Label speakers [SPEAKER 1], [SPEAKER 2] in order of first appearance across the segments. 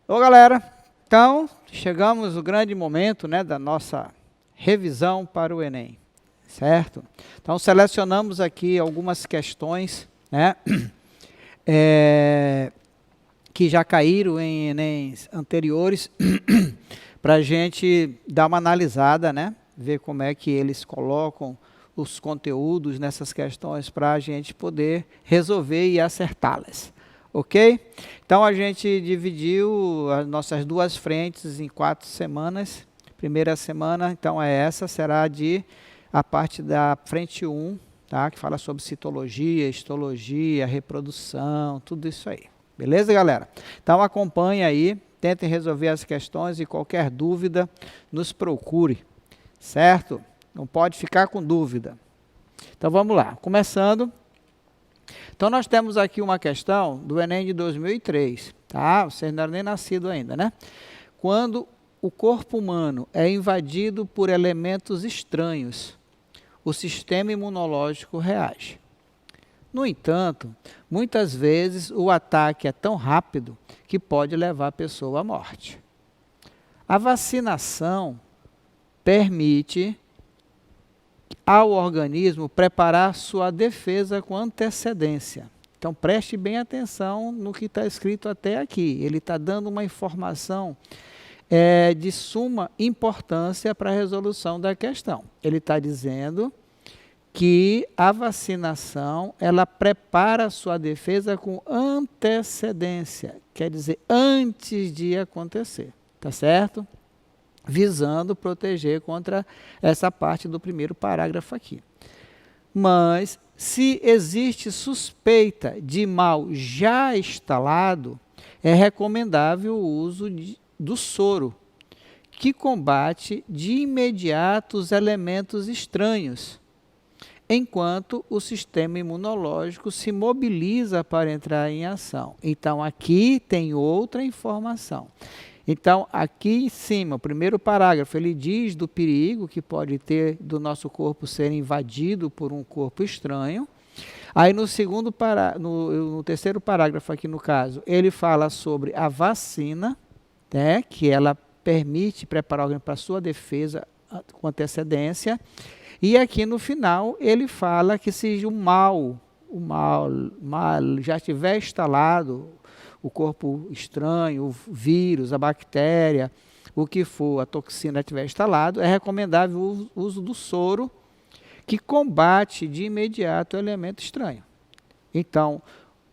[SPEAKER 1] Ô galera, então chegamos no grande momento, né, da nossa revisão para o Enem, certo? Então selecionamos aqui algumas questões, né, que já caíram em Enems anteriores, para a gente dar uma analisada, né, ver como é que eles colocam os conteúdos nessas questões para a gente poder resolver e acertá-las. Ok? Então a gente dividiu as nossas duas frentes em 4 semanas. Primeira semana, então essa será a parte da frente 1, tá? Que fala sobre citologia, histologia, reprodução, tudo isso aí. Beleza, galera? Então acompanhe aí, tentem resolver as questões e qualquer dúvida nos procure, certo? Não pode ficar com dúvida. Então vamos lá, começando. Então nós temos aqui uma questão do Enem de 2003, tá? Vocês não eram nem nascidos ainda, né? Quando o corpo humano é invadido por elementos estranhos, o sistema imunológico reage. No entanto, muitas vezes o ataque é tão rápido que pode levar a pessoa à morte. A vacinação permite ao organismo preparar sua defesa com antecedência. Então preste bem atenção no que está escrito até aqui. Ele está dando uma informação de suma importância para a resolução da questão. Ele está dizendo que a vacinação, ela prepara a sua defesa com antecedência, quer dizer, antes de acontecer, tá certo? Visando proteger contra essa parte do primeiro parágrafo aqui. Mas, se existe suspeita de mal já instalado, é recomendável o uso do soro, que combate de imediato os elementos estranhos, enquanto o sistema imunológico se mobiliza para entrar em ação. Então, aqui tem outra informação. Então, aqui em cima, o primeiro parágrafo, ele diz do perigo que pode ter do nosso corpo ser invadido por um corpo estranho. Aí no terceiro parágrafo aqui no caso, ele fala sobre a vacina, né, que ela permite preparar alguém para a sua defesa com antecedência. E aqui no final, ele fala que se o mal já estiver instalado, o corpo estranho, o vírus, a bactéria, o que for, a toxina estiver instalado, é recomendável o uso do soro, que combate de imediato o elemento estranho. Então,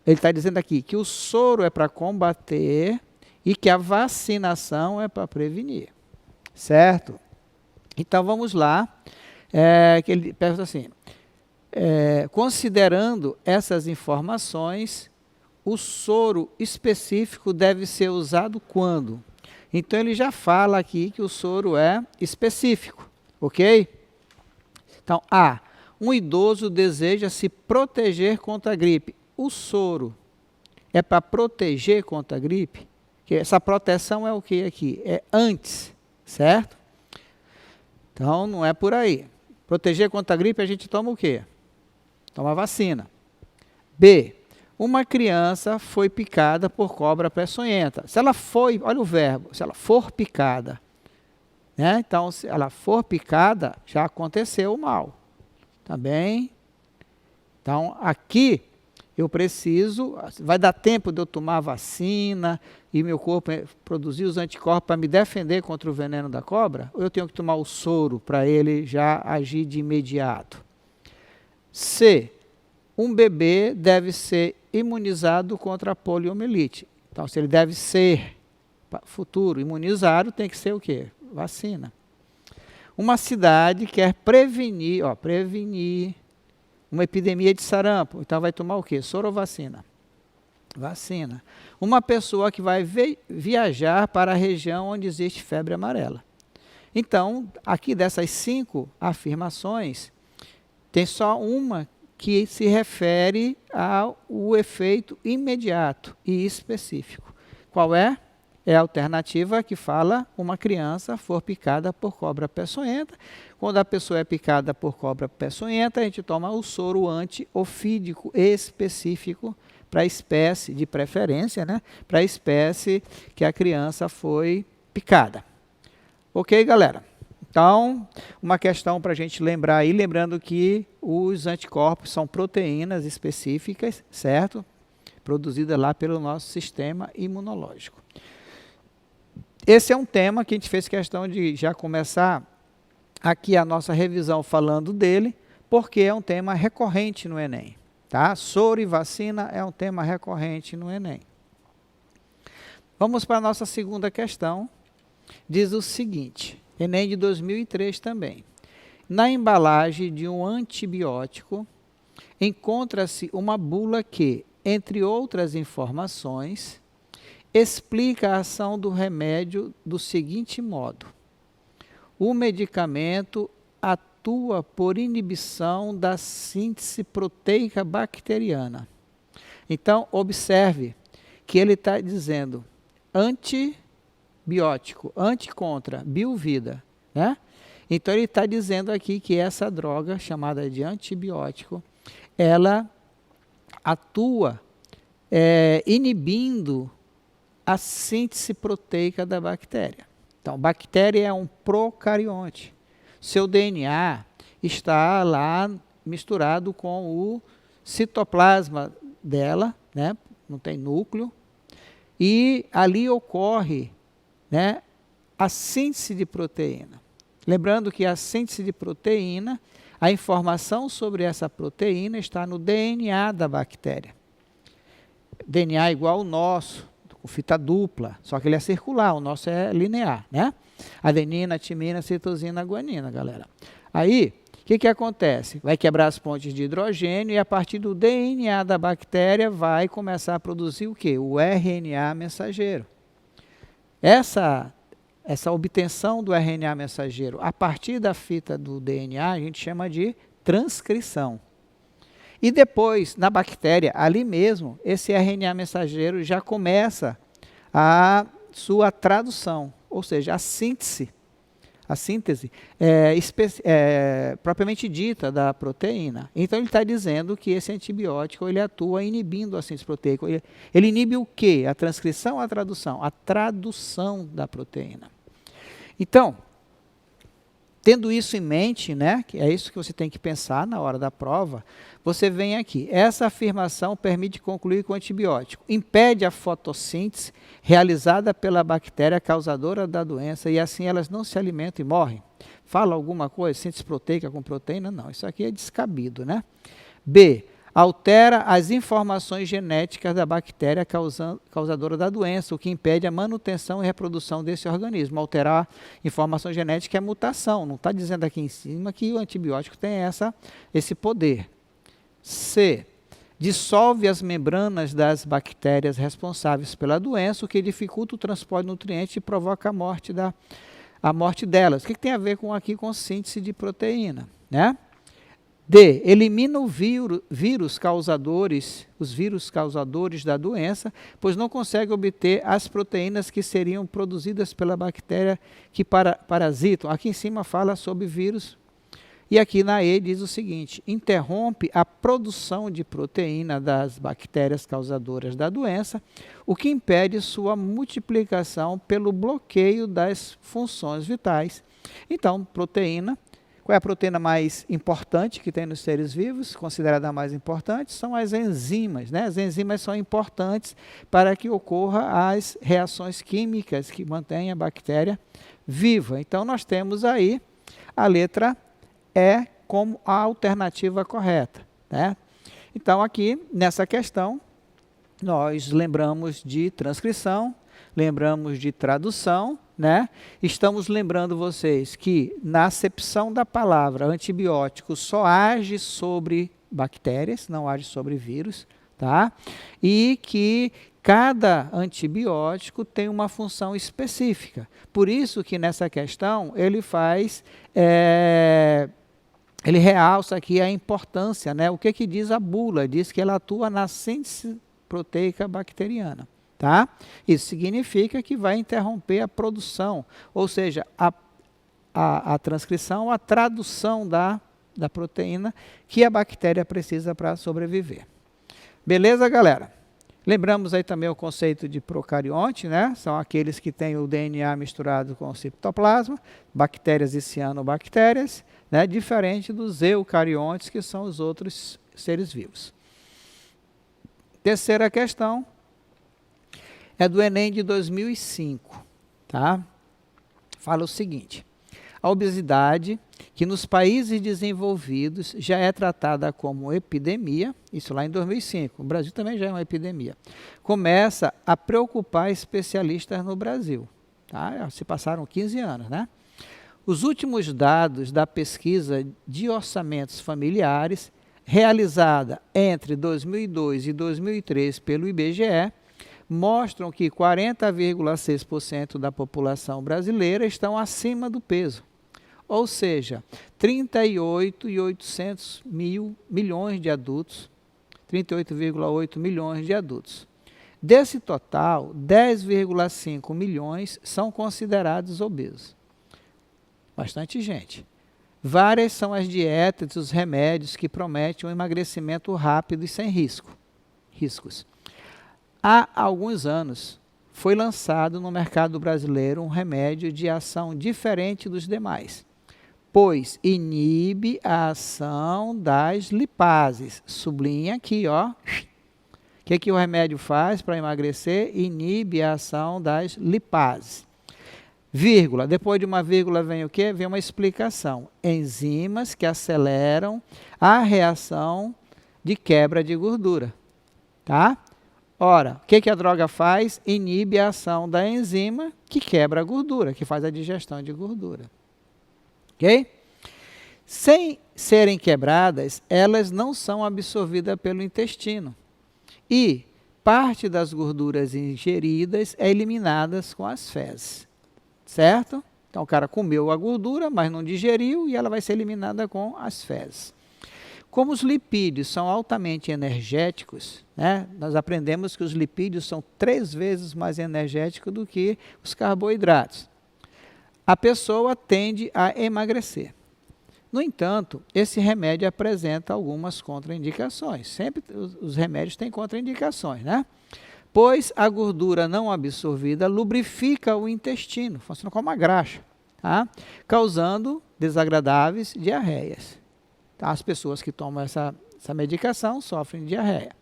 [SPEAKER 1] ele está dizendo aqui que o soro é para combater e que a vacinação é para prevenir. Certo? Então, vamos lá. Que ele pergunta assim, considerando essas informações, o soro específico deve ser usado quando? Então, ele já fala aqui que o soro é específico, ok? Então, A. Um idoso deseja se proteger contra a gripe. O soro é para proteger contra a gripe? Que essa proteção é o que aqui? É antes, certo? Então, não é por aí. Proteger contra a gripe, a gente toma o quê? Toma vacina. B. Uma criança foi picada por cobra peçonhenta. Se ela foi, olha o verbo, se ela for picada, né? Então, se ela for picada, já aconteceu o mal. Tá bem? Então, aqui, eu preciso, vai dar tempo de eu tomar a vacina e meu corpo produzir os anticorpos para me defender contra o veneno da cobra? Ou eu tenho que tomar o soro para ele já agir de imediato? C. Um bebê deve ser imunizado contra a poliomielite. Então, se ele deve ser, futuro, imunizado, tem que ser o quê? Vacina. Uma cidade quer prevenir uma epidemia de sarampo. Então, vai tomar o quê? Sorovacina. Vacina. Uma pessoa que vai viajar para a região onde existe febre amarela. Então, aqui dessas 5 afirmações, tem só uma que se refere ao efeito imediato e específico. Qual é? é a alternativa que fala uma criança for picada por cobra peçonhenta. Quando a pessoa é picada por cobra peçonhenta, a gente toma o soro antiofídico específico para a espécie, de preferência, né? Para a espécie que a criança foi picada. Ok, galera? Então, uma questão para a gente lembrar aí, lembrando que os anticorpos são proteínas específicas, certo? Produzidas lá pelo nosso sistema imunológico. Esse é um tema que a gente fez questão de já começar aqui a nossa revisão falando dele, porque é um tema recorrente no Enem. Tá? Soro e vacina é um tema recorrente no Enem. Vamos para a nossa segunda questão. Diz o seguinte, Enem de 2003 também. Na embalagem de um antibiótico, encontra-se uma bula que, entre outras informações, explica a ação do remédio do seguinte modo. O medicamento atua por inibição da síntese proteica bacteriana. Então, observe que ele está dizendo antibiótico, anti-contra, biovida, né? Então, ele está dizendo aqui que essa droga, chamada de antibiótico, ela atua inibindo a síntese proteica da bactéria. Então, bactéria é um procarionte. Seu DNA está lá misturado com o citoplasma dela, né? Não tem núcleo, e ali ocorre, né, a síntese de proteína. Lembrando que a síntese de proteína, a informação sobre essa proteína está no DNA da bactéria. DNA igual ao nosso, com fita dupla, só que ele é circular, o nosso é linear, né? Adenina, timina, citosina, guanina, galera. Aí, o que acontece? Vai quebrar as pontes de hidrogênio e a partir do DNA da bactéria vai começar a produzir o quê? O RNA mensageiro. Essa obtenção do RNA mensageiro a partir da fita do DNA a gente chama de transcrição. E depois, na bactéria, ali mesmo, esse RNA mensageiro já começa a sua tradução, ou seja, a síntese propriamente dita da proteína. Então, ele está dizendo que esse antibiótico ele atua inibindo a síntese proteica. Ele inibe o quê? A transcrição ou a tradução? A tradução da proteína. Então, tendo isso em mente, né, que é isso que você tem que pensar na hora da prova, você vem aqui. Essa afirmação permite concluir que o antibiótico impede a fotossíntese realizada pela bactéria causadora da doença e assim elas não se alimentam e morrem. Fala alguma coisa, síntese proteica com proteína? Não, isso aqui é descabido, né? B. Altera as informações genéticas da bactéria causadora da doença, o que impede a manutenção e reprodução desse organismo. Alterar informação genética é mutação. Não está dizendo aqui em cima que o antibiótico tem esse poder. C. Dissolve as membranas das bactérias responsáveis pela doença, o que dificulta o transporte de nutrientes e provoca a morte delas. O que tem a ver com síntese de proteína, né? D. Elimina os vírus causadores da doença, pois não consegue obter as proteínas que seriam produzidas pela bactéria que parasitam. Aqui em cima fala sobre vírus. E aqui na E diz o seguinte, interrompe a produção de proteína das bactérias causadoras da doença, o que impede sua multiplicação pelo bloqueio das funções vitais. Então, proteína. Qual é a proteína mais importante que tem nos seres vivos? Considerada a mais importante, são as enzimas, né? As enzimas são importantes para que ocorra as reações químicas que mantêm a bactéria viva. Então, nós temos aí a letra E como a alternativa correta, né? Então, aqui, nessa questão, nós lembramos de transcrição, lembramos de tradução, né? Estamos lembrando vocês que na acepção da palavra antibiótico só age sobre bactérias, não age sobre vírus, tá? E que cada antibiótico tem uma função específica. Por isso que nessa questão ele ele realça aqui a importância, né? O que diz a bula? Diz que ela atua na síntese proteica bacteriana. tá? Isso significa que vai interromper a produção, ou seja, a transcrição, a tradução da proteína que a bactéria precisa para sobreviver. Beleza, galera? Lembramos aí também o conceito de procarionte, né? São aqueles que têm o DNA misturado com o citoplasma, bactérias e cianobactérias, né? Diferente dos eucariontes, que são os outros seres vivos. Terceira questão é do Enem de 2005, tá? Fala o seguinte: a obesidade, que nos países desenvolvidos já é tratada como epidemia, isso lá em 2005, o Brasil também já é uma epidemia, começa a preocupar especialistas no Brasil. Tá? Se passaram 15 anos, né? Os últimos dados da pesquisa de orçamentos familiares, realizada entre 2002 e 2003 pelo IBGE, mostram que 40,6% da população brasileira estão acima do peso. Ou seja, 38,8 milhões de adultos, 38,8 milhões de adultos. Desse total, 10,5 milhões são considerados obesos. Bastante gente. Várias são as dietas e os remédios que prometem um emagrecimento rápido e sem riscos. Há alguns anos, foi lançado no mercado brasileiro um remédio de ação diferente dos demais, pois inibe a ação das lipases. Sublinha aqui, ó. O que o remédio faz para emagrecer? Inibe a ação das lipases. Vírgula. Depois de uma vírgula vem o quê? Vem uma explicação. Enzimas que aceleram a reação de quebra de gordura. Tá? Ora, o que a droga faz? Inibe a ação da enzima que quebra a gordura, que faz a digestão de gordura. Ok? Sem serem quebradas, elas não são absorvidas pelo intestino. E parte das gorduras ingeridas é eliminadas com as fezes. Certo? Então o cara comeu a gordura, mas não digeriu e ela vai ser eliminada com as fezes. Como os lipídios são altamente energéticos, né, nós aprendemos que os lipídios são 3 vezes mais energéticos do que os carboidratos. A pessoa tende a emagrecer. No entanto, esse remédio apresenta algumas contraindicações. Sempre os remédios têm contraindicações, né? Pois a gordura não absorvida lubrifica o intestino, funciona como uma graxa, tá? Causando desagradáveis diarreias. Tá? As pessoas que tomam essa medicação sofrem de diarreia.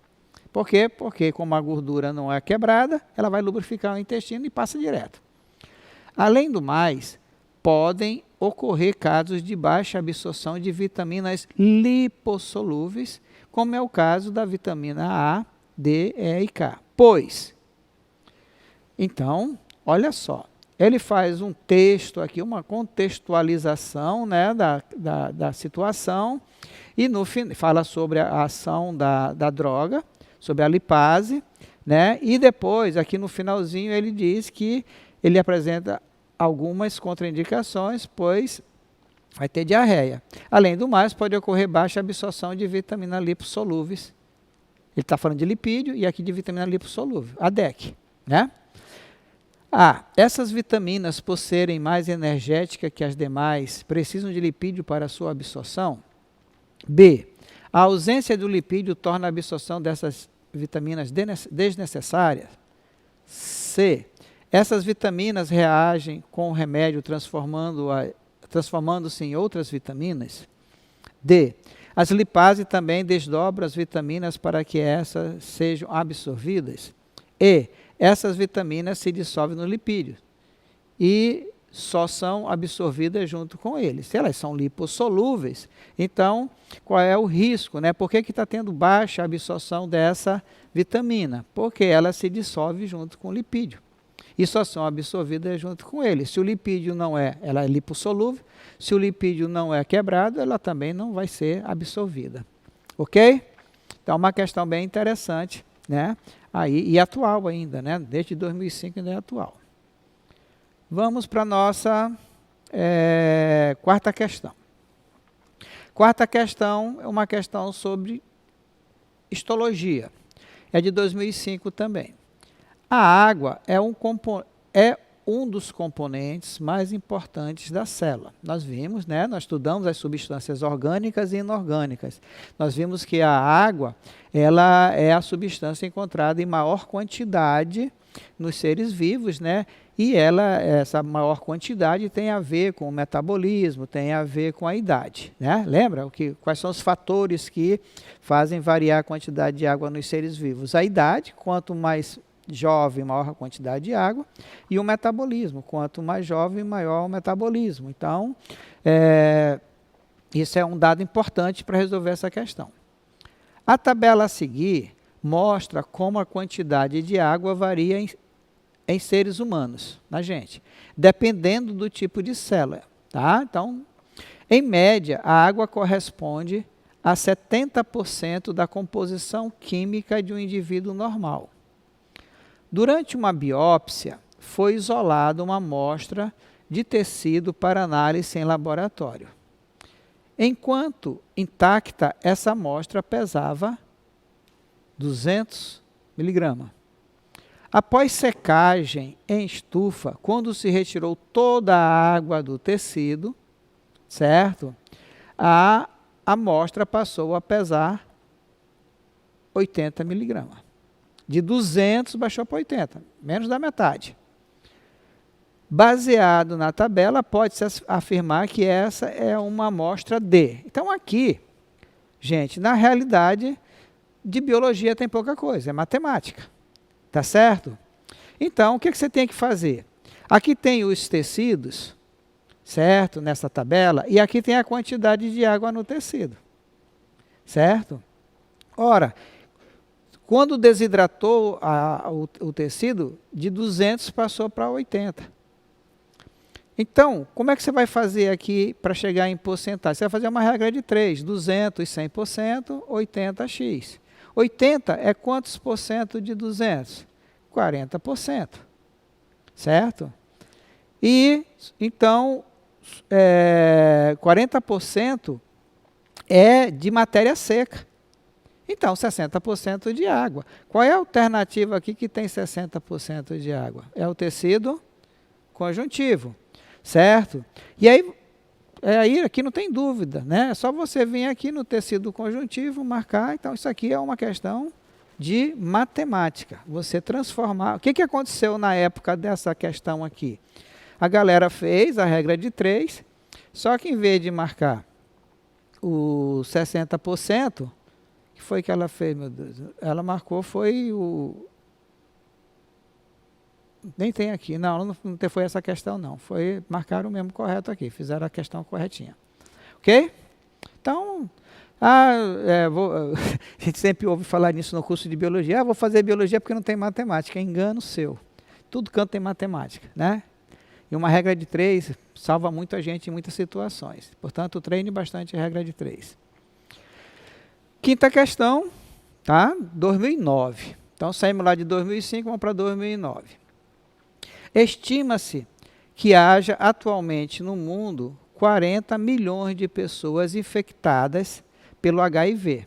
[SPEAKER 1] Por quê? Porque como a gordura não é quebrada, ela vai lubrificar o intestino e passa direto. Além do mais, podem ocorrer casos de baixa absorção de vitaminas lipossolúveis, como é o caso da vitamina A, D, E e K. Pois, então, olha só, ele faz um texto aqui, uma contextualização, né, da situação, e no fim fala sobre a ação da droga, sobre a lipase, né, e depois, aqui no finalzinho, ele diz que ele apresenta algumas contraindicações, pois vai ter diarreia. Além do mais, pode ocorrer baixa absorção de vitamina lipossolúveis. Ele está falando de lipídio e aqui de vitamina lipossolúvel, a DEC, né? Essas vitaminas, por serem mais energéticas que as demais, precisam de lipídio para sua absorção? B. A ausência do lipídio torna a absorção dessas vitaminas desnecessárias? C. Essas vitaminas reagem com o remédio transformando-se em outras vitaminas? D. As lipases também desdobram as vitaminas para que essas sejam absorvidas? E. Essas vitaminas se dissolvem no lipídio e só são absorvidas junto com eles. Se elas são lipossolúveis, então qual é o risco, né? Por que está tendo baixa absorção dessa vitamina? Porque ela se dissolve junto com o lipídio e só são absorvidas junto com ele. Se o lipídio ela é lipossolúvel, se o lipídio não é quebrado, ela também não vai ser absorvida. Ok? Então, uma questão bem interessante, né? Aí, e atual ainda, né? Desde 2005 ainda é atual. Vamos para a nossa quarta questão. Quarta questão é uma questão sobre histologia. É de 2005 também. A água é um dos componentes mais importantes da célula. Nós vimos, né, nós estudamos as substâncias orgânicas e inorgânicas. Nós vimos que a água, ela é a substância encontrada em maior quantidade nos seres vivos, né? E essa maior quantidade tem a ver com o metabolismo, tem a ver com a idade, né? Lembra quais são os fatores que fazem variar a quantidade de água nos seres vivos? A idade, quanto mais jovem, maior a quantidade de água, e o metabolismo, quanto mais jovem, maior o metabolismo. Então, isso é um dado importante para resolver essa questão. A tabela a seguir mostra como a quantidade de água varia em seres humanos, na gente, dependendo do tipo de célula, tá? Então, em média, a água corresponde a 70% da composição química de um indivíduo normal. Durante uma biópsia, foi isolada uma amostra de tecido para análise em laboratório. Enquanto intacta, essa amostra pesava 200 miligramas. Após secagem em estufa, quando se retirou toda a água do tecido, certo? A amostra passou a pesar 80 miligramas. De 200 baixou para 80, menos da metade. Baseado na tabela, pode-se afirmar que essa é uma amostra D. Então aqui, gente, na realidade, de biologia tem pouca coisa, é matemática. Tá certo? Então, o que você tem que fazer? Aqui tem os tecidos, certo? Nessa tabela, e aqui tem a quantidade de água no tecido, certo? Ora, quando desidratou o tecido, de 200 passou para 80. Então, como é que você vai fazer aqui para chegar em porcentagem? Você vai fazer uma regra de 3, 200, 100%, 80x. 80 é quantos por cento de 200? 40%, certo? E, então, 40% é de matéria seca. Então, 60% de água. Qual é a alternativa aqui que tem 60% de água? É o tecido conjuntivo, certo? E aí aqui não tem dúvida, né? É só você vir aqui no tecido conjuntivo, marcar. Então, isso aqui é uma questão de matemática. Você transformar... O que aconteceu na época dessa questão aqui? A galera fez a regra de 3, só que em vez de marcar o 60%, que foi que ela fez, meu Deus? Ela marcou, foi o... Nem tem aqui, não foi essa questão não, foi marcar o mesmo correto aqui, fizeram a questão corretinha. Ok? Então, a gente sempre ouve falar nisso no curso de biologia, vou fazer biologia porque não tem matemática, é engano seu. Tudo canto tem matemática, né? E uma regra de 3 salva muito a gente em muitas situações. Portanto, treine bastante a regra de 3. Quinta questão, tá? 2009. Então, saímos lá de 2005, vamos para 2009. Estima-se que haja atualmente no mundo 40 milhões de pessoas infectadas pelo HIV,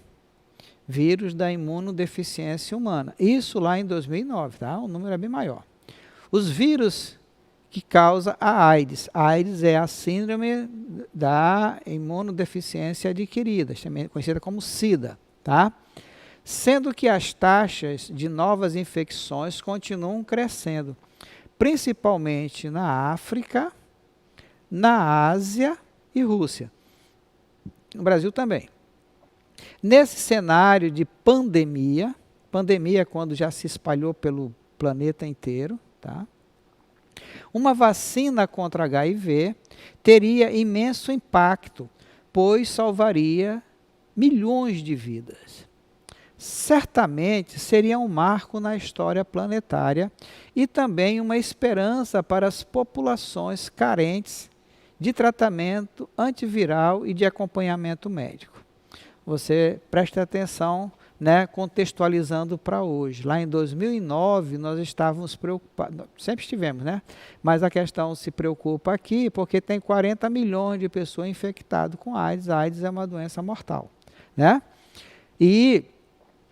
[SPEAKER 1] vírus da imunodeficiência humana. Isso lá em 2009, tá? O número é bem maior. Os vírus que causam a AIDS. A AIDS é a síndrome da imunodeficiência adquirida, também conhecida como SIDA, tá? Sendo que as taxas de novas infecções continuam crescendo, principalmente na África, na Ásia e Rússia. No Brasil também. Nesse cenário de pandemia é quando já se espalhou pelo planeta inteiro, tá? Uma vacina contra HIV teria imenso impacto, pois salvaria milhões de vidas. Certamente seria um marco na história planetária e também uma esperança para as populações carentes de tratamento antiviral e de acompanhamento médico. Você preste atenção, né, contextualizando para hoje. Lá em 2009, nós estávamos preocupados, sempre estivemos, né? Mas a questão se preocupa aqui porque tem 40 milhões de pessoas infectadas com AIDS. A AIDS é uma doença mortal, né? E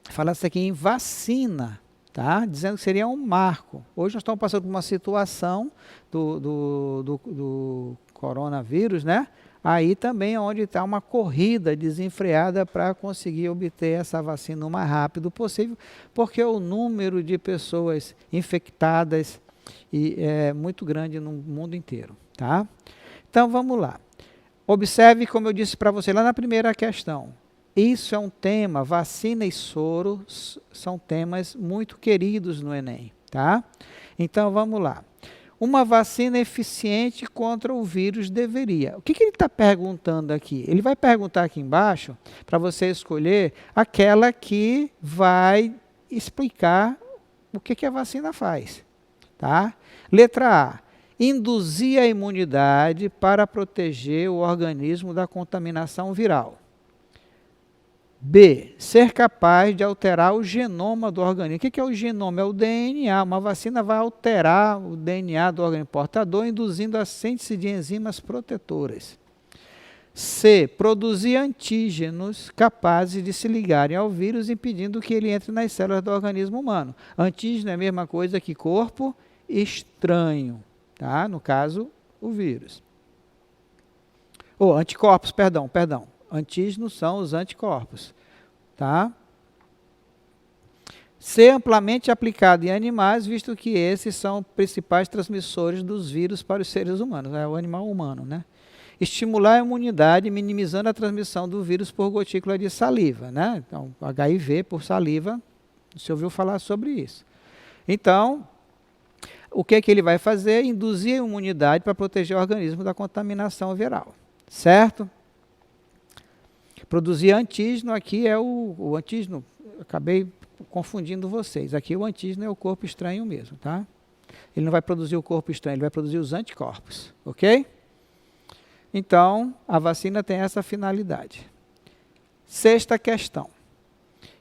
[SPEAKER 1] fala-se aqui em vacina tá? Dizendo que seria um marco. Hoje nós estamos passando por uma situação do coronavírus, né? Aí também é onde está uma corrida desenfreada para conseguir obter essa vacina o mais rápido possível, porque o número de pessoas infectadas é muito grande no mundo inteiro, tá? Então vamos lá. Observe, como eu disse para você lá na primeira questão, isso é um tema, vacina e soro são temas muito queridos no Enem, tá? Então vamos lá. Uma vacina eficiente contra o vírus deveria. O que ele está perguntando aqui? Ele vai perguntar aqui embaixo, para você escolher aquela que vai explicar o que a vacina faz, tá? Letra A. Induzir a imunidade para proteger o organismo da contaminação viral. B. Ser capaz de alterar o genoma do organismo. O que é o genoma? É o DNA. Uma vacina vai alterar o DNA do organismo portador, induzindo a síntese de enzimas protetoras. C. Produzir antígenos capazes de se ligarem ao vírus, impedindo que ele entre nas células do organismo humano. Antígeno é a mesma coisa que corpo estranho, tá? No caso, o vírus. Anticorpos, perdão. Antígenos são os anticorpos, tá? Ser amplamente aplicado em animais, visto que esses são principais transmissores dos vírus para os seres humanos, é o animal humano, né? Estimular a imunidade, minimizando a transmissão do vírus por gotícula de saliva, né? Então, HIV por saliva, você ouviu falar sobre isso. Então, o que ele vai fazer? Induzir a imunidade para proteger o organismo da contaminação viral, certo? Produzir antígeno aqui é o antígeno, acabei confundindo vocês. Aqui o antígeno é o corpo estranho mesmo, tá? Ele não vai produzir o corpo estranho, ele vai produzir os anticorpos, ok? Então, a vacina tem essa finalidade. Sexta questão.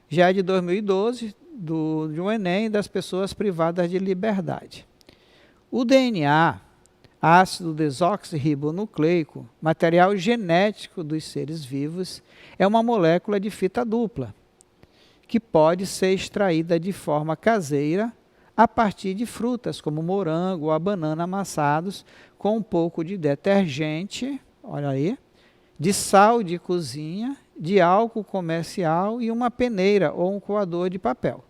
[SPEAKER 1] Já é de 2012, de um Enem das pessoas privadas de liberdade. O DNA, ácido desoxirribonucleico, material genético dos seres vivos, é uma molécula de fita dupla, que pode ser extraída de forma caseira a partir de frutas, como morango ou a banana amassados, com um pouco de detergente, olha aí, de sal de cozinha, de álcool comercial e uma peneira ou um coador de papel.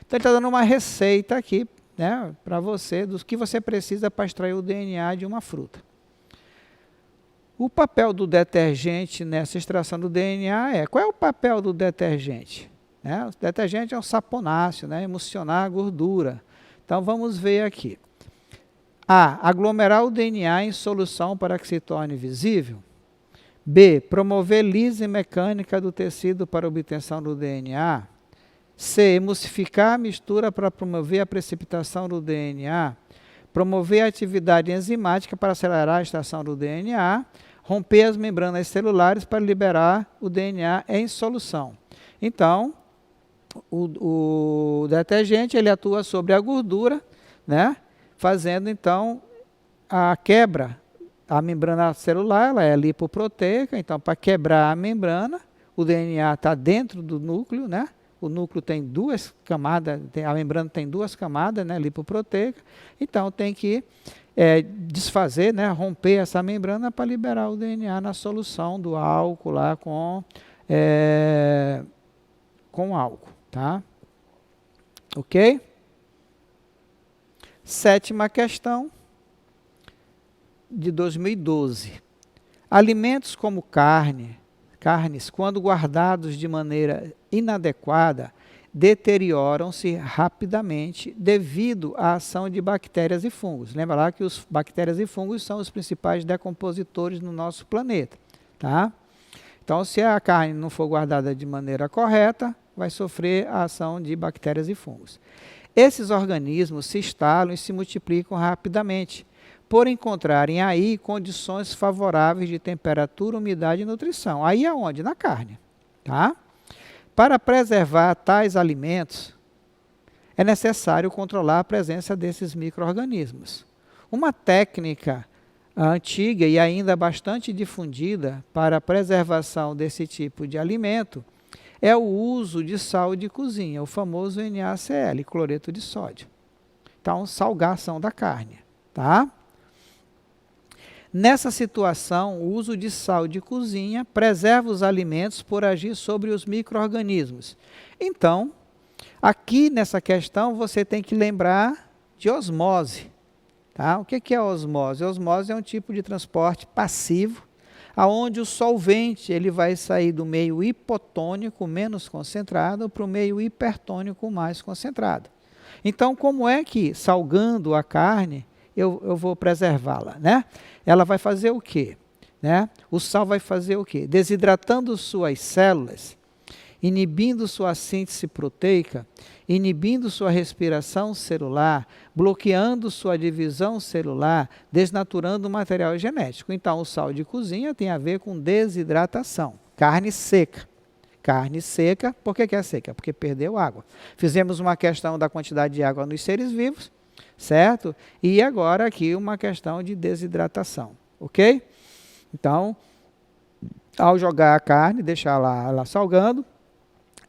[SPEAKER 1] Então ele está dando uma receita aqui, né, para você, dos que você precisa para extrair o DNA de uma fruta. O papel do detergente nessa extração do DNA qual é o papel do detergente? O detergente é um saponáceo, né, emulsionar a gordura. Então vamos ver aqui. A. Aglomerar o DNA em solução para que se torne visível. B. Promover lise mecânica do tecido para obtenção do DNA. C. Emulsificar a mistura para promover a precipitação do DNA. Promover a atividade enzimática para acelerar a extração do DNA. Romper as membranas celulares para liberar o DNA em solução. Então, o detergente ele atua sobre a gordura, né? Fazendo então a quebra. A membrana celular ela é lipoproteica, então para quebrar a membrana, o DNA está dentro do núcleo, né? O núcleo tem duas camadas, a membrana tem duas camadas, né, lipoproteica, então tem que desfazer, né, romper essa membrana para liberar o DNA na solução do álcool lá com álcool, tá? Ok? Sétima questão de 2012. Alimentos como carnes, quando guardados de maneira inadequada, deterioram-se rapidamente devido à ação de bactérias e fungos. Lembra lá que os bactérias e fungos são os principais decompositores no nosso planeta, tá? Então, se a carne não for guardada de maneira correta, vai sofrer a ação de bactérias e fungos. Esses organismos se instalam e se multiplicam rapidamente, por encontrarem aí condições favoráveis de temperatura, umidade e nutrição. Aí aonde? Na carne, tá? Para preservar tais alimentos, é necessário controlar a presença desses micro-organismos. Uma técnica antiga e ainda bastante difundida para a preservação desse tipo de alimento é o uso de sal de cozinha, o famoso NaCl, cloreto de sódio. Então, salgação da carne, tá? Nessa situação, o uso de sal de cozinha preserva os alimentos por agir sobre os micro-organismos. Então, aqui nessa questão, você tem que lembrar de osmose. Tá? O que é a osmose? A osmose é um tipo de transporte passivo, onde o solvente ele vai sair do meio hipotônico menos concentrado para o meio hipertônico mais concentrado. Então, como é que, salgando a carne, eu vou preservá-la, né? Ela vai fazer o quê? Né? O sal vai fazer o quê? Desidratando suas células, inibindo sua síntese proteica, inibindo sua respiração celular, bloqueando sua divisão celular, desnaturando o material genético. Então, o sal de cozinha tem a ver com desidratação. Carne seca. Carne seca, por que é seca? Porque perdeu água. Fizemos uma questão da quantidade de água nos seres vivos, certo? E agora aqui uma questão de desidratação, ok? Então, ao jogar a carne, deixar ela salgando,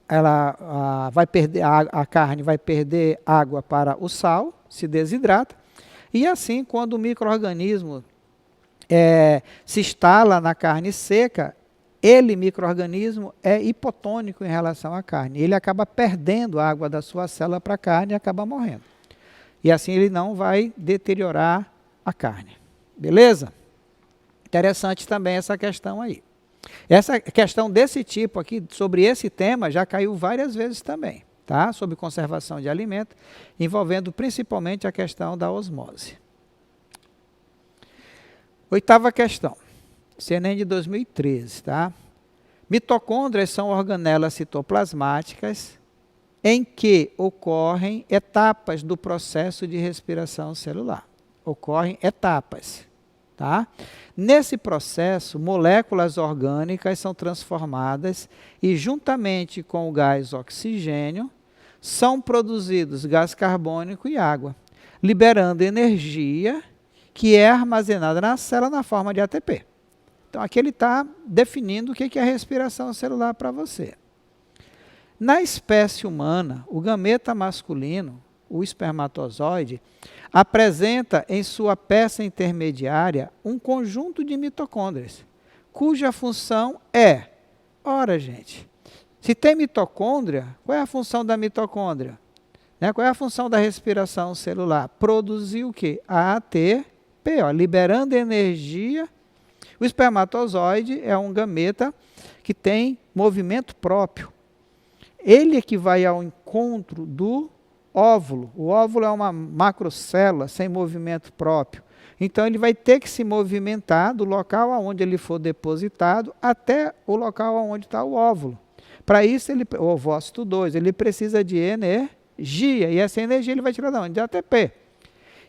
[SPEAKER 1] a carne vai perder água para o sal, se desidrata, e assim, quando o micro-organismo se instala na carne seca, ele, micro-organismo, é hipotônico em relação à carne. Ele acaba perdendo a água da sua célula para a carne e acaba morrendo. E assim ele não vai deteriorar a carne. Beleza? Interessante também essa questão aí. Essa questão desse tipo aqui, sobre esse tema, já caiu várias vezes também, tá? Sobre conservação de alimento, envolvendo principalmente a questão da osmose. 8ª questão, Enem de 2013, tá? Mitocôndrias são organelas citoplasmáticas em que ocorrem etapas do processo de respiração celular. Ocorrem etapas, tá? Nesse processo, moléculas orgânicas são transformadas e, juntamente com o gás oxigênio, são produzidos gás carbônico e água, liberando energia que é armazenada na célula na forma de ATP. Então, aqui ele está definindo o que é a respiração celular para você. Na espécie humana, o gameta masculino, o espermatozoide, apresenta em sua peça intermediária um conjunto de mitocôndrias, cuja função é, ora gente, se tem mitocôndria, qual é a função da mitocôndria? Qual é a função da respiração celular? Produzir o quê? A ATP, liberando energia. O espermatozoide é um gameta que tem movimento próprio. Ele é que vai ao encontro do óvulo. O óvulo é uma macrocélula sem movimento próprio. Então, ele vai ter que se movimentar do local onde ele for depositado até o local onde está o óvulo. Para isso, o ovócito 2, ele precisa de energia. E essa energia ele vai tirar de onde? De ATP.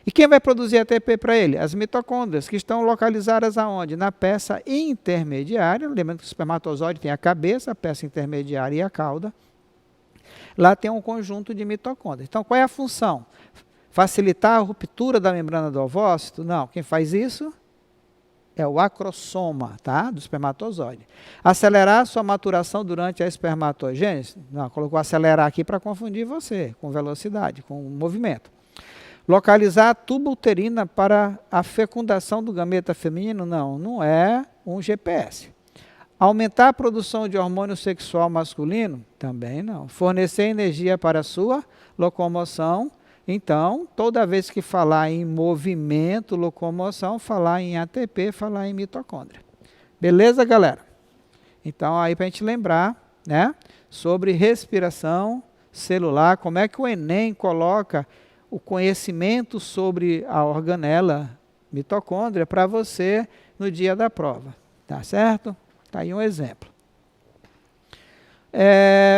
[SPEAKER 1] E quem vai produzir ATP para ele? As mitocôndrias, que estão localizadas aonde? Na peça intermediária. Lembrando que o espermatozoide tem a cabeça, a peça intermediária e a cauda. Lá tem um conjunto de mitocôndrias. Então, qual é a função? Facilitar a ruptura da membrana do ovócito? Não. Quem faz isso é o acrossoma, tá? Do espermatozoide. Acelerar a sua maturação durante a espermatogênese? Não, colocou acelerar aqui para confundir você com velocidade, com movimento. Localizar a tuba uterina para a fecundação do gameta feminino? Não, não é um GPS. Aumentar a produção de hormônio sexual masculino? Também não. Fornecer energia para a sua locomoção? Então, toda vez que falar em movimento, locomoção, falar em ATP, falar em mitocôndria. Beleza, galera? Então, aí para a gente lembrar, né, sobre respiração celular, como é que o Enem coloca o conhecimento sobre a organela mitocôndria para você no dia da prova. Tá certo? Está aí um exemplo.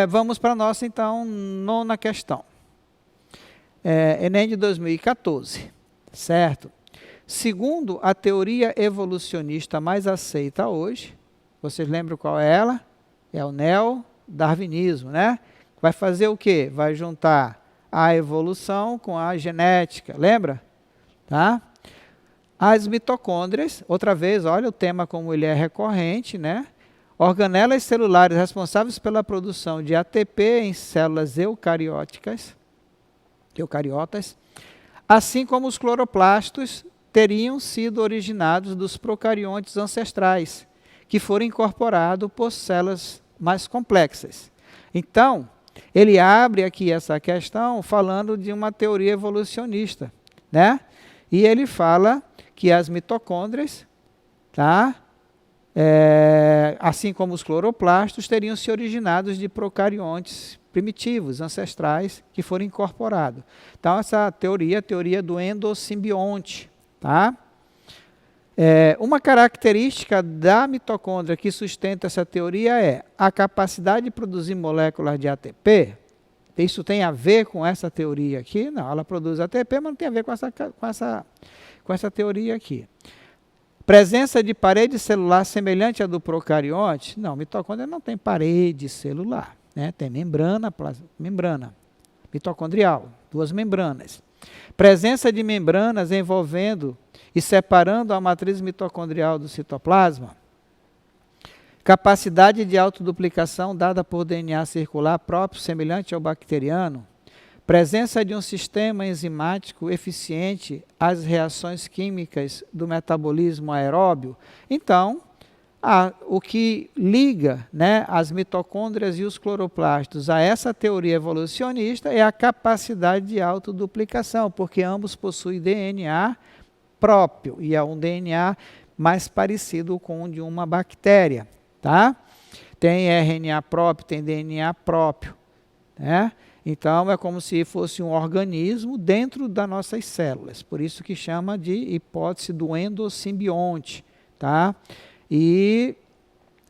[SPEAKER 1] Vamos para a nossa, então, 9ª questão. Enem de 2014, certo? Segundo a teoria evolucionista mais aceita hoje, vocês lembram qual é ela? É o neodarwinismo, né? Vai fazer o quê? Vai juntar a evolução com a genética, lembra? Tá? As mitocôndrias, outra vez, olha o tema como ele é recorrente, né? organelas celulares responsáveis pela produção de ATP em células eucariotas, assim como os cloroplastos teriam sido originados dos procariontes ancestrais, que foram incorporados por células mais complexas. Então, ele abre aqui essa questão falando de uma teoria evolucionista, né? E ele fala que as mitocôndrias, tá? Assim como os cloroplastos, teriam se originados de procariontes primitivos, ancestrais, que foram incorporados. Então, essa teoria é a teoria do endosimbionte, tá? Uma característica da mitocôndria que sustenta essa teoria é a capacidade de produzir moléculas de ATP. Isso tem a ver com essa teoria aqui? Não, ela produz ATP, mas não tem a ver com essa teoria aqui. Presença de parede celular semelhante à do procarionte? Não, mitocôndria não tem parede celular, né? Tem membrana mitocondrial, 2 membranas. Presença de membranas envolvendo e separando a matriz mitocondrial do citoplasma. Capacidade de autoduplicação dada por DNA circular próprio, semelhante ao bacteriano. Presença de um sistema enzimático eficiente às reações químicas do metabolismo aeróbio. Então, o que liga, né, as mitocôndrias e os cloroplastos a essa teoria evolucionista é a capacidade de autoduplicação, porque ambos possuem DNA próprio, e é um DNA mais parecido com o de uma bactéria, tá? Tem RNA próprio, tem DNA próprio, né? Então, é como se fosse um organismo dentro das nossas células, por isso que chama de hipótese do endosimbionte, tá? E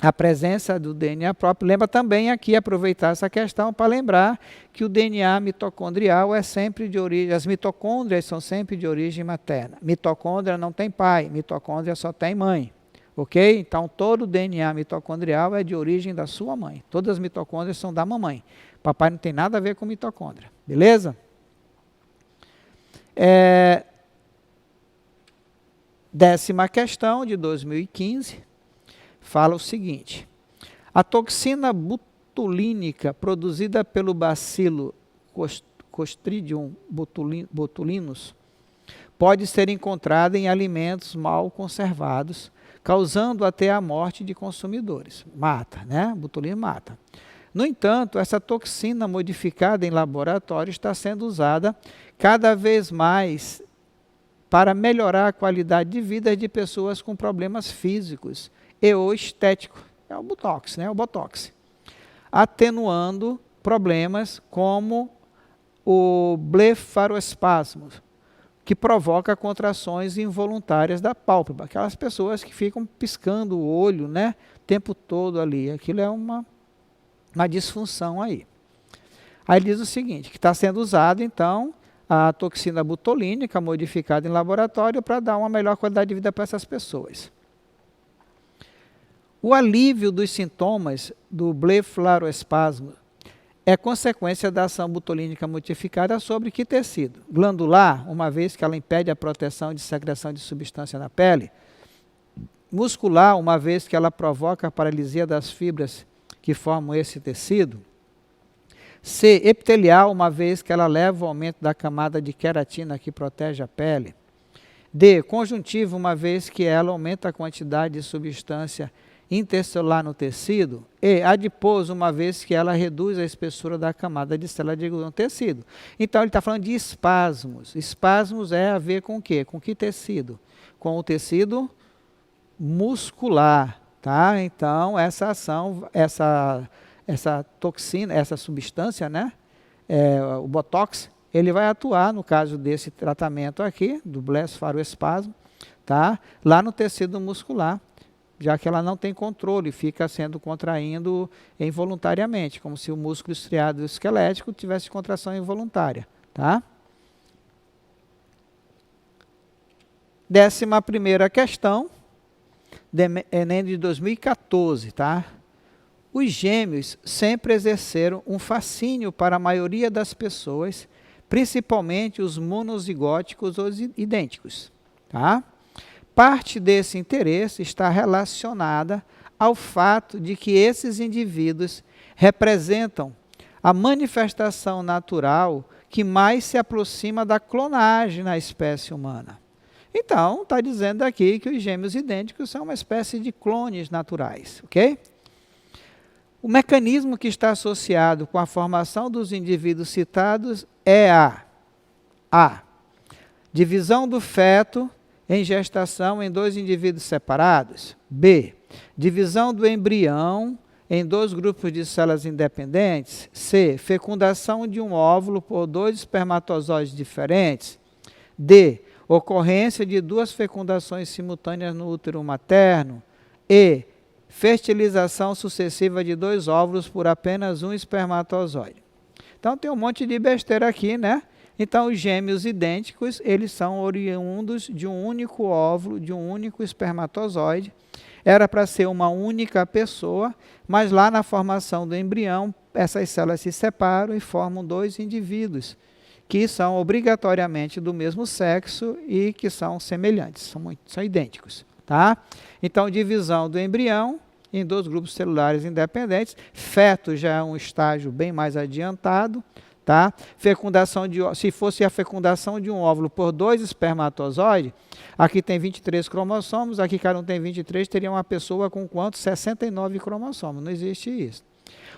[SPEAKER 1] a presença do DNA próprio, lembra também aqui, aproveitar essa questão para lembrar que o DNA mitocondrial é sempre de origem, as mitocôndrias são sempre de origem materna. Mitocôndria não tem pai, mitocôndria só tem mãe, ok? Então, todo o DNA mitocondrial é de origem da sua mãe. Todas as mitocôndrias são da mamãe. Papai não tem nada a ver com mitocôndria, beleza? Décima questão de 2015. Fala o seguinte: a toxina botulínica produzida pelo bacilo Clostridium botulinus pode ser encontrada em alimentos mal conservados, causando até a morte de consumidores. Mata, né? Botulino mata. No entanto, essa toxina modificada em laboratório está sendo usada cada vez mais para melhorar a qualidade de vida de pessoas com problemas físicos e ou estético, é o Botox, né? O Botox, atenuando problemas como o blefaroespasmo, que provoca contrações involuntárias da pálpebra, aquelas pessoas que ficam piscando o olho, né, o tempo todo ali, aquilo é uma disfunção aí. Aí ele diz o seguinte, que está sendo usado então a toxina botulínica modificada em laboratório para dar uma melhor qualidade de vida para essas pessoas. O alívio dos sintomas do blefaroespasmo é consequência da ação botulínica modificada sobre que tecido? Glandular, uma vez que ela impede a proteção de secreção de substância na pele. Muscular, uma vez que ela provoca a paralisia das fibras que formam esse tecido. C, epitelial, uma vez que ela leva ao aumento da camada de queratina que protege a pele. D, conjuntivo, uma vez que ela aumenta a quantidade de substância intercelular no tecido. E adiposo, uma vez que ela reduz a espessura da camada de célula de algodão no tecido. Então, ele está falando de espasmos. Espasmos é a ver com o quê? Com que tecido? Com o tecido muscular, tá? Então, essa ação, essa toxina, essa substância, né? O Botox, ele vai atuar, no caso desse tratamento aqui, do blefaroespasmo, tá? Lá no tecido muscular, já que ela não tem controle, fica sendo contraindo involuntariamente, como se o músculo estriado esquelético tivesse contração involuntária, tá? 11ª questão, Enem de 2014, tá? Os gêmeos sempre exerceram um fascínio para a maioria das pessoas, principalmente os monozigóticos ou idênticos, tá? Parte desse interesse está relacionada ao fato de que esses indivíduos representam a manifestação natural que mais se aproxima da clonagem na espécie humana. Então, está dizendo aqui que os gêmeos idênticos são uma espécie de clones naturais, ok? O mecanismo que está associado com a formação dos indivíduos citados é a divisão do feto em gestação em 2 indivíduos separados. B. Divisão do embrião em 2 grupos de células independentes. C. Fecundação de um óvulo por 2 espermatozoides diferentes. D. Ocorrência de 2 fecundações simultâneas no útero materno. E. Fertilização sucessiva de 2 óvulos por apenas um espermatozoide. Então tem um monte de besteira aqui, né? Então os gêmeos idênticos, eles são oriundos de um único óvulo, de um único espermatozoide. Era para ser uma única pessoa, mas lá na formação do embrião, essas células se separam e formam 2 indivíduos, que são obrigatoriamente do mesmo sexo e que são semelhantes, são idênticos. Tá? Então, divisão do embrião em 2 grupos celulares independentes. Feto já é um estágio bem mais adiantado. Tá? Fecundação se fosse a fecundação de um óvulo por 2 espermatozoides, aqui tem 23 cromossomos, aqui cada um tem 23, teria uma pessoa com quantos? 69 cromossomos. Não existe isso.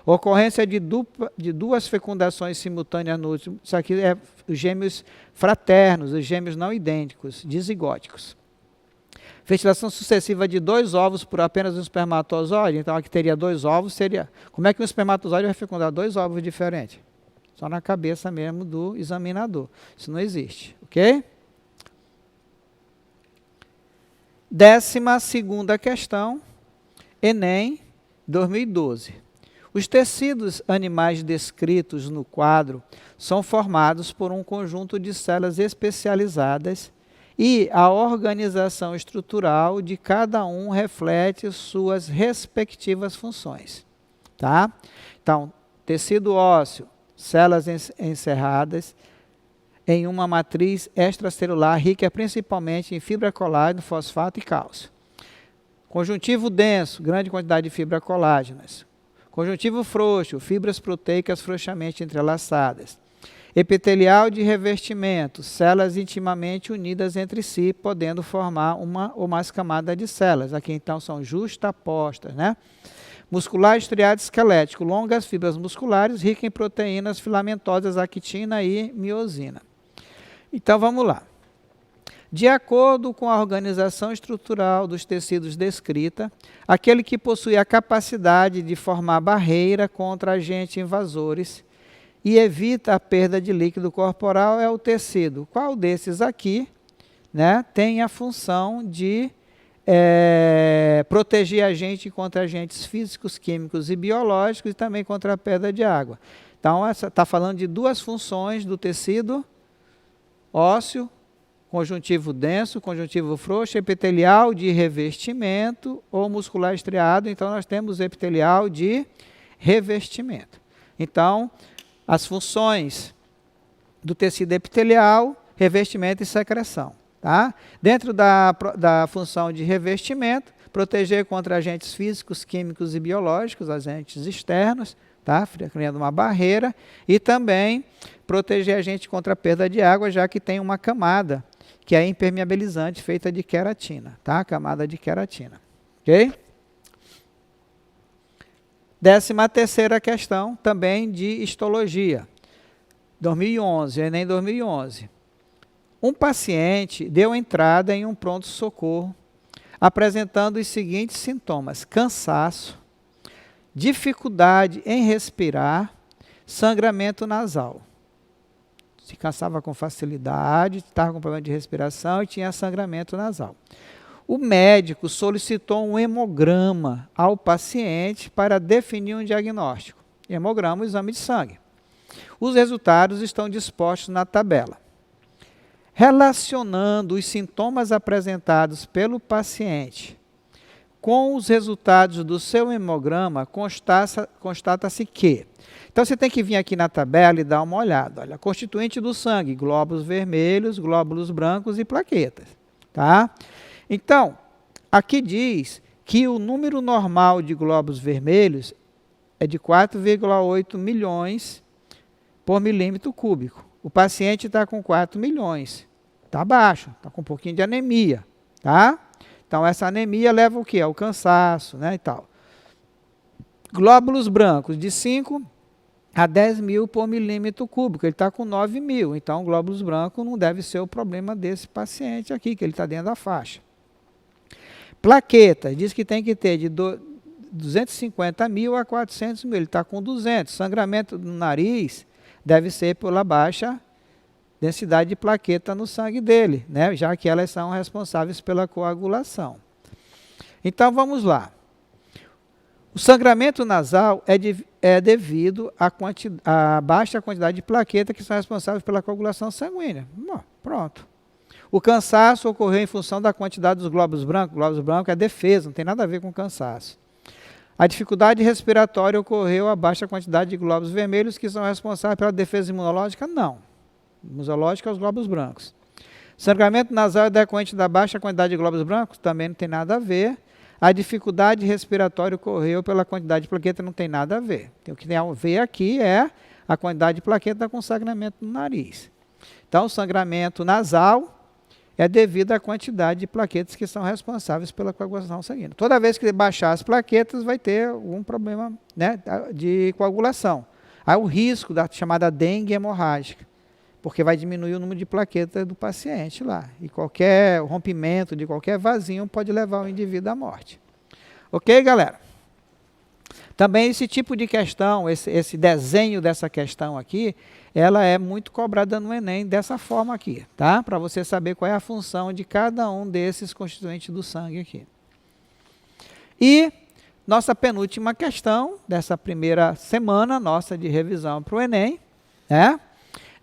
[SPEAKER 1] Ocorrência de 2 fecundações simultâneas no útero. Isso aqui é os gêmeos fraternos, os gêmeos não idênticos, dizigóticos. Fertilização sucessiva de 2 ovos por apenas um espermatozoide. Então aqui teria 2 ovos, seria... Como é que um espermatozoide vai fecundar 2 ovos diferentes? Só na cabeça mesmo do examinador. Isso não existe, ok? 12ª questão, Enem 2012. Os tecidos animais descritos no quadro são formados por um conjunto de células especializadas e a organização estrutural de cada um reflete suas respectivas funções. Tá? Então, tecido ósseo, células encerradas em uma matriz extracelular rica principalmente em fibra colágeno, fosfato e cálcio. Conjuntivo denso, grande quantidade de fibra colágenas. Conjuntivo frouxo, fibras proteicas frouxamente entrelaçadas. Epitelial de revestimento, células intimamente unidas entre si, podendo formar uma ou mais camadas de células. Aqui então são justapostas, né? Muscular estriado esquelético, longas fibras musculares, rica em proteínas filamentosas, actina e miosina. Então vamos lá. De acordo com a organização estrutural dos tecidos descrita, aquele que possui a capacidade de formar barreira contra agentes invasores e evita a perda de líquido corporal é o tecido. Qual desses aqui, né, tem a função de proteger a gente contra agentes físicos, químicos e biológicos e também contra a perda de água? Então, está falando de 2 funções do tecido ósseo, conjuntivo denso, conjuntivo frouxo, epitelial de revestimento ou muscular estriado. Então, nós temos epitelial de revestimento. Então, as funções do tecido epitelial, revestimento e secreção. Tá? Dentro da função de revestimento, proteger contra agentes físicos, químicos e biológicos, agentes externos, tá? Criando uma barreira, e também proteger a gente contra a perda de água, já que tem uma camada que é impermeabilizante, feita de queratina, tá? Camada de queratina, ok? 13ª questão, também de histologia, 2011, Enem 2011. Um paciente deu entrada em um pronto-socorro, apresentando os seguintes sintomas: cansaço, dificuldade em respirar, sangramento nasal. Se cansava com facilidade, estava com problema de respiração e tinha sangramento nasal. O médico solicitou um hemograma ao paciente para definir um diagnóstico. Hemograma, exame de sangue. Os resultados estão dispostos na tabela. Relacionando os sintomas apresentados pelo paciente com os resultados do seu hemograma, constata-se que... Então, você tem que vir aqui na tabela e dar uma olhada. Olha, constituinte do sangue, glóbulos vermelhos, glóbulos brancos e plaquetas. Tá? Então, aqui diz que o número normal de glóbulos vermelhos é de 4,8 milhões por milímetro cúbico. O paciente está com 4 milhões. Está baixo, está com um pouquinho de anemia. Tá? Então, essa anemia leva o quê? Ao cansaço, né, e tal. Glóbulos brancos, de 5 a 10 mil por milímetro cúbico. Ele está com 9 mil. Então, glóbulos brancos não deve ser o problema desse paciente aqui, que ele está dentro da faixa. Plaquetas, diz que tem que ter de 250 mil a 400 mil. Ele está com 200. Sangramento no nariz deve ser pela baixa densidade de plaqueta no sangue dele, né? Já que elas são responsáveis pela coagulação. Então, vamos lá. O sangramento nasal é devido à baixa quantidade de plaquetas que são responsáveis pela coagulação sanguínea. Bom, pronto. O cansaço ocorreu em função da quantidade dos glóbulos brancos. Glóbulos brancos é defesa, não tem nada a ver com cansaço. A dificuldade respiratória ocorreu à baixa quantidade de glóbulos vermelhos que são responsáveis pela defesa imunológica? Não. Imunológica é os glóbulos brancos. Sangramento nasal é decorrente da baixa quantidade de glóbulos brancos? Também não tem nada a ver. A dificuldade respiratória ocorreu pela quantidade de plaqueta? Não tem nada a ver. O que tem a ver aqui é a quantidade de plaqueta com sangramento no nariz. Então, o sangramento nasal é devido à quantidade de plaquetas que são responsáveis pela coagulação sanguínea. Toda vez que baixar as plaquetas, vai ter algum problema, né, de coagulação. Há o risco da chamada dengue hemorrágica, porque vai diminuir o número de plaquetas do paciente lá. E qualquer rompimento de qualquer vasinho pode levar o indivíduo à morte. Ok, galera? Também esse tipo de questão, esse desenho dessa questão aqui, ela é muito cobrada no Enem dessa forma aqui, tá? Para você saber qual é a função de cada um desses constituintes do sangue aqui. E nossa penúltima questão dessa primeira semana nossa de revisão para o Enem, né?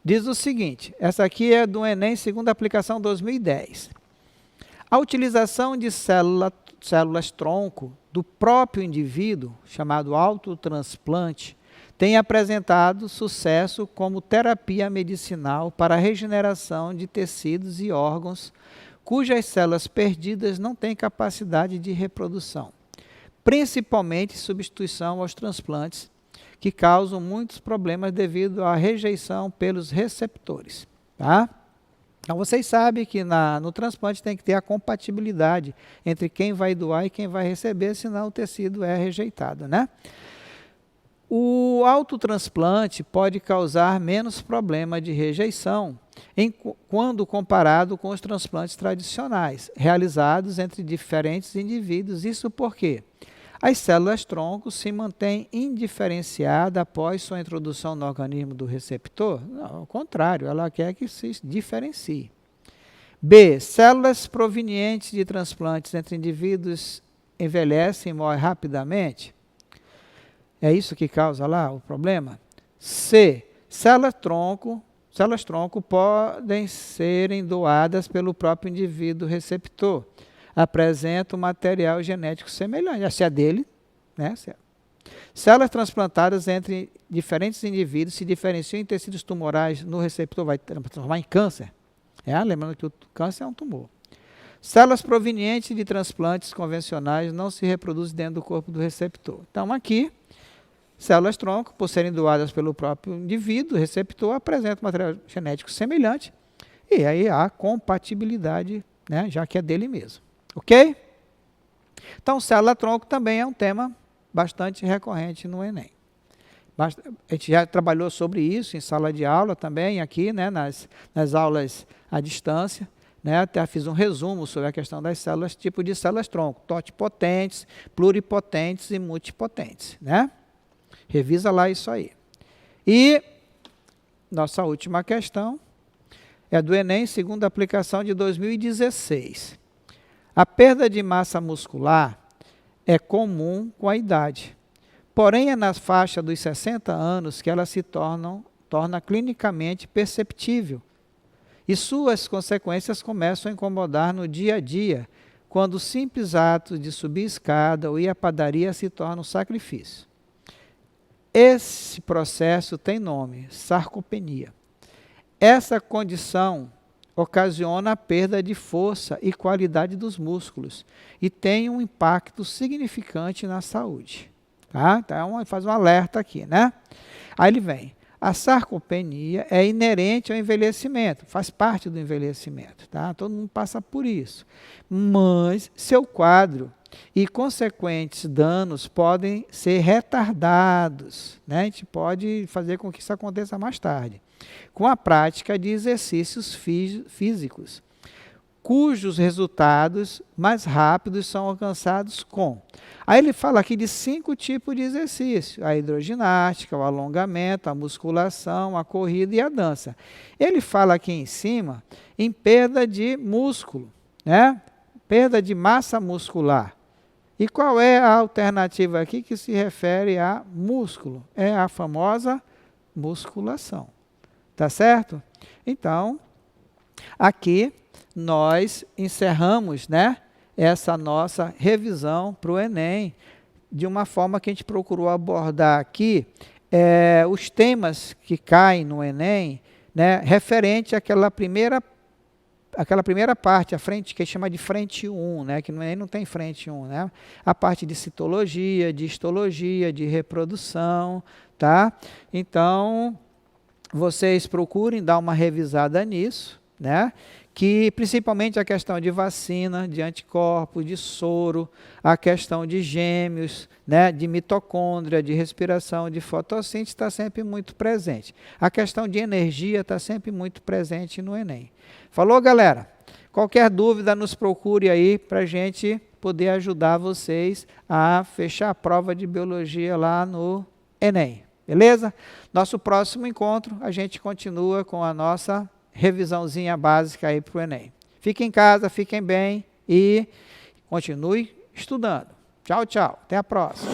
[SPEAKER 1] Diz o seguinte, essa aqui é do Enem segunda aplicação 2010. A utilização de células-tronco do próprio indivíduo, chamado autotransplante, tem apresentado sucesso como terapia medicinal para a regeneração de tecidos e órgãos cujas células perdidas não têm capacidade de reprodução, principalmente substituição aos transplantes, que causam muitos problemas devido à rejeição pelos receptores. Tá? Então, vocês sabem que no transplante tem que ter a compatibilidade entre quem vai doar e quem vai receber, senão o tecido é rejeitado, né? O autotransplante pode causar menos problema de rejeição quando comparado com os transplantes tradicionais, realizados entre diferentes indivíduos. Isso porque as células-tronco se mantêm indiferenciadas após sua introdução no organismo do receptor? Não, ao contrário, ela quer que se diferencie. B. Células provenientes de transplantes entre indivíduos envelhecem e morrem rapidamente? É isso que causa lá o problema? C. Células-tronco podem serem doadas pelo próprio indivíduo receptor. Apresenta um material genético semelhante. Se é dele, né? Células transplantadas entre diferentes indivíduos se diferenciam em tecidos tumorais no receptor, vai transformar em câncer. Lembrando que o câncer é um tumor. Células provenientes de transplantes convencionais não se reproduzem dentro do corpo do receptor. Então, aqui, células-tronco, por serem doadas pelo próprio indivíduo, receptor, apresentam material genético semelhante, e aí há compatibilidade, né, já que é dele mesmo. Ok? Então, célula-tronco também é um tema bastante recorrente no Enem. A gente já trabalhou sobre isso em sala de aula também, aqui, né, nas aulas à distância. Né, até fiz um resumo sobre a questão das células, tipo de células-tronco, totipotentes, pluripotentes e multipotentes. Né? Revisa lá isso aí. E nossa última questão é do Enem, segunda aplicação de 2016. A perda de massa muscular é comum com a idade, porém é na faixa dos 60 anos que ela se torna clinicamente perceptível e suas consequências começam a incomodar no dia a dia, quando o simples ato de subir escada ou ir à padaria se torna um sacrifício. Esse processo tem nome, sarcopenia. Essa condição ocasiona a perda de força e qualidade dos músculos e tem um impacto significante na saúde. Tá? Então, faz um alerta aqui, né? Aí ele vem. A sarcopenia é inerente ao envelhecimento, faz parte do envelhecimento, tá? Todo mundo passa por isso. Mas seu quadro e consequentes danos podem ser retardados, né? A gente pode fazer com que isso aconteça mais tarde, com a prática de exercícios físicos, cujos resultados mais rápidos são alcançados com. Aí ele fala aqui de 5 tipos de exercício: a hidroginástica, o alongamento, a musculação, a corrida e a dança. Ele fala aqui em cima em perda de músculo, né? Perda de massa muscular. E qual é a alternativa aqui que se refere a músculo? É a famosa musculação. Tá certo? Então, aqui nós encerramos, né, essa nossa revisão para o Enem, de uma forma que a gente procurou abordar aqui os temas que caem no Enem, né, referente àquela primeira parte, a frente, que chama de frente 1, né, que no Enem não tem frente 1, né, a parte de citologia, de histologia, de reprodução, tá? Então, vocês procurem dar uma revisada nisso, né? Que principalmente a questão de vacina, de anticorpos, de soro, a questão de gêmeos, né, de mitocôndria, de respiração, de fotossíntese está sempre muito presente. A questão de energia está sempre muito presente no Enem. Falou, galera? Qualquer dúvida, nos procure aí para a gente poder ajudar vocês a fechar a prova de biologia lá no Enem. Beleza? Nosso próximo encontro, a gente continua com a nossa revisãozinha básica aí para o Enem. Fiquem em casa, fiquem bem e continue estudando. Tchau, tchau. Até a próxima.